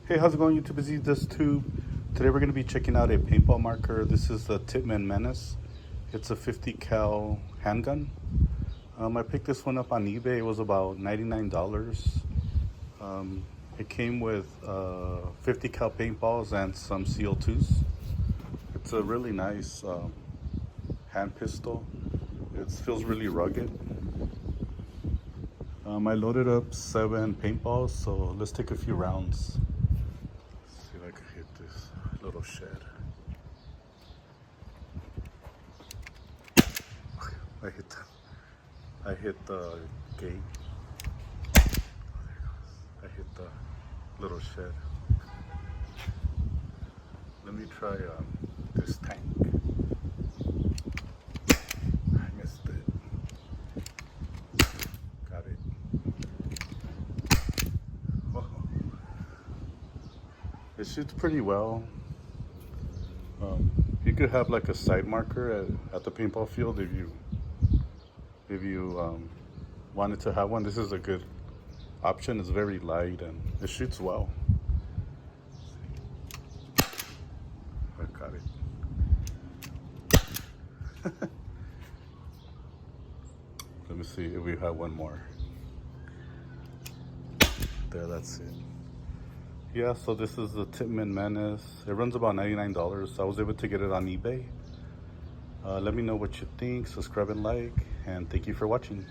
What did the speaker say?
Hey, how's it going, YouTube? Is this tube? Today we're going to be checking out a paintball marker. This is the Tippmann Menace. It's a 50 cal handgun. I picked this one up on eBay. It was about $99. It came with 50 cal paintballs and some CO2s. It's a really nice hand pistol. It feels really rugged. I loaded up 7 paintballs, so let's take a few rounds. Let's see if I can hit this little shed. I hit the gate. I hit the little shed. Let me try this tank. I missed it. Got it. Oh. It shoots pretty well. You could have like a side marker at the paintball field if you wanted to have one. This is a good option. It's very light and it shoots well. I got it. Let me see if we have one more. There, that's it. Yeah, so this is the Tippmann Menace. It runs about $99. I was able to get it on eBay. Let me know what you think, subscribe and like, and thank you for watching.